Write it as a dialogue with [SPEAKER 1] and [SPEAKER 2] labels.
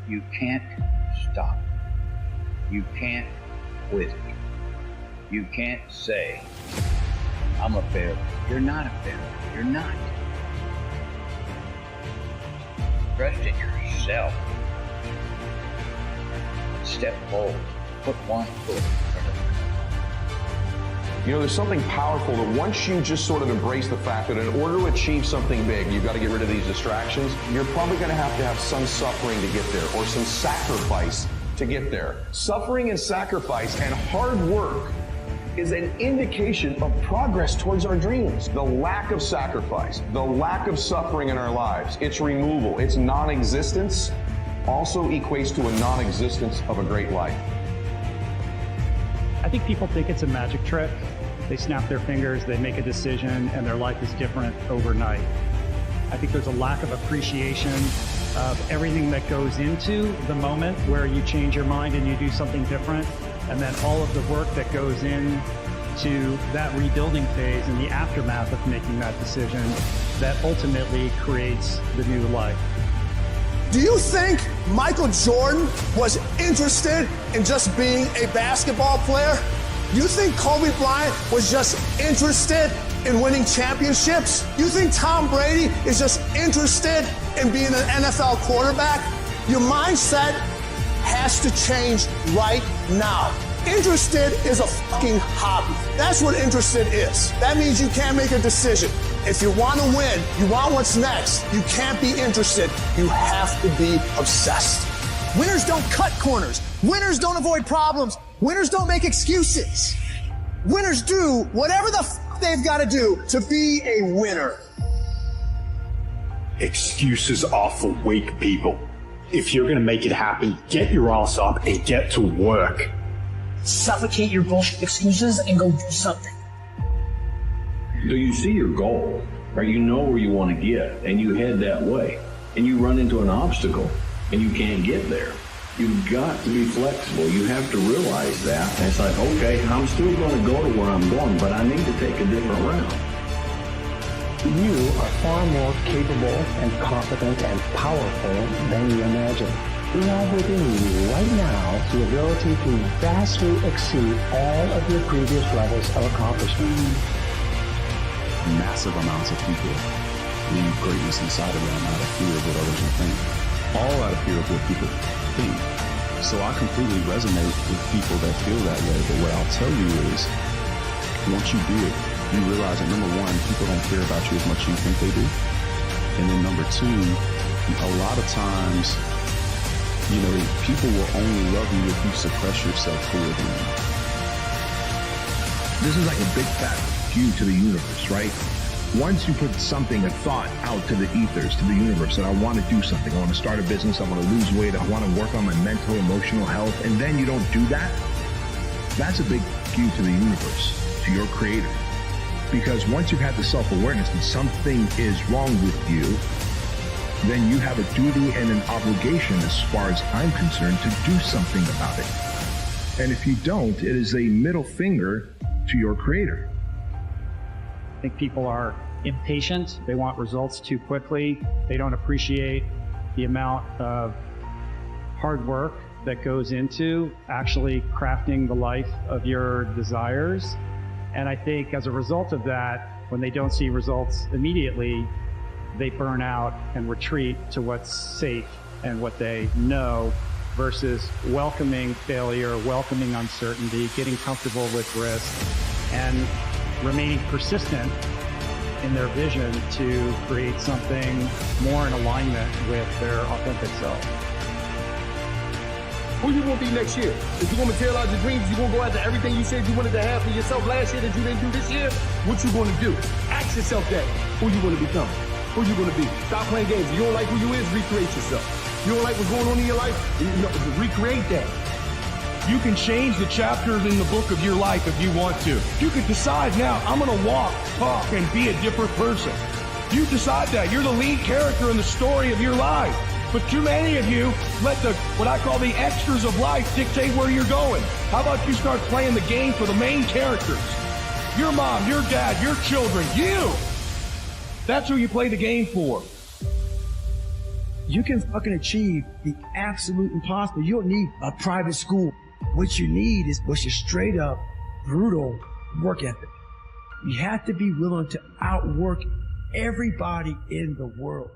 [SPEAKER 1] You can't stop. You can't quit. You can't say, I'm a failure. You're not a failure. You're not. Trust in yourself. Step forward. Put one foot in front of another.
[SPEAKER 2] You know, there's something powerful that once you just sort of embrace the fact that in order to achieve something big, you've got to get rid of these distractions. You're probably going to have some suffering to get there, or some sacrifice to get there. Suffering and sacrifice and hard work is an indication of progress towards our dreams. The lack of sacrifice, the lack of suffering in our lives, its removal, its non-existence also equates to a non-existence of a great life.
[SPEAKER 3] I think people think it's a magic trick. They snap their fingers, they make a decision, and their life is different overnight. I think there's a lack of appreciation of everything that goes into the moment where you change your mind and you do something different, and then all of the work that goes into that rebuilding phase and the aftermath of making that decision that ultimately creates the new life.
[SPEAKER 4] Do you think Michael Jordan was interested in just being a basketball player? Do you think Kobe Bryant was just interested in winning championships? Do you think Tom Brady is just interested in being an NFL quarterback? Your mindset has to change right now. Interested is a fucking hobby. That's what interested is. That means you can't make a decision. If you want to win, you want what's next, you can't be interested. You have to be obsessed. Winners don't cut corners. Winners don't avoid problems. Winners don't make excuses. Winners do whatever the fuck they've got to do to be a winner.
[SPEAKER 5] Excuses are for weak people. If you're going to make it happen, get your ass up and get to work.
[SPEAKER 6] Suffocate your bullshit excuses and go do something.
[SPEAKER 7] So you see your goal, right? You know where you want to get, and you head that way. And you run into an obstacle, and you can't get there. You've got to be flexible. You have to realize that. And it's like, okay, I'm still going to go to where I'm going, but I need to take a different route.
[SPEAKER 8] You are far more capable and competent and powerful than you imagine. You have within you right now the ability to vastly exceed all of your previous levels of accomplishment.
[SPEAKER 9] Massive amounts of people leave greatness inside of them out of fear of what others will think. All out of fear of what people think. So I completely resonate with people that feel that way. But what I'll tell you is, once you do it, you realize that number one, people don't care about you as much as you think they do. And then number two, a lot of times, you know, people will only love you if you suppress yourself for them.
[SPEAKER 10] This is like a big fat cue to the universe, right? Once you put something, a thought out to the ethers, to the universe, that I want to do something, I want to start a business, I want to lose weight, I want to work on my mental, emotional health, and then you don't do that, that's a big cue to the universe, to your creator. Because once you've had the self-awareness that something is wrong with you, then you have a duty and an obligation, as far as I'm concerned, to do something about it. And if you don't, it is a middle finger to your creator.
[SPEAKER 3] I think people are impatient. They want results too quickly. They don't appreciate the amount of hard work that goes into actually crafting the life of your desires. And I think as a result of that, when they don't see results immediately, they burn out and retreat to what's safe and what they know versus welcoming failure, welcoming uncertainty, getting comfortable with risk, and remaining persistent in their vision to create something more in alignment with their authentic self.
[SPEAKER 11] Who you gonna be next year? If you gonna materialize your dreams, you gonna go after everything you said you wanted to have for yourself last year that you didn't do this year? What you gonna do? Ask yourself that. Who you gonna become? Who you gonna be? Stop playing games. You don't like who you is, recreate yourself. You don't like what's going on in your life, recreate that.
[SPEAKER 12] You can change the chapters in the book of your life if you want to. You can decide now, I'm gonna walk, talk, and be a different person. You decide that. You're the lead character in the story of your life. But too many of you let what I call the extras of life dictate where you're going. How about you start playing the game for the main characters? Your mom, your dad, your children, you. That's who you play the game for.
[SPEAKER 13] You can fucking achieve the absolute impossible. You don't need a private school. What you need is what's your straight up, brutal work ethic. You have to be willing to outwork everybody in the world.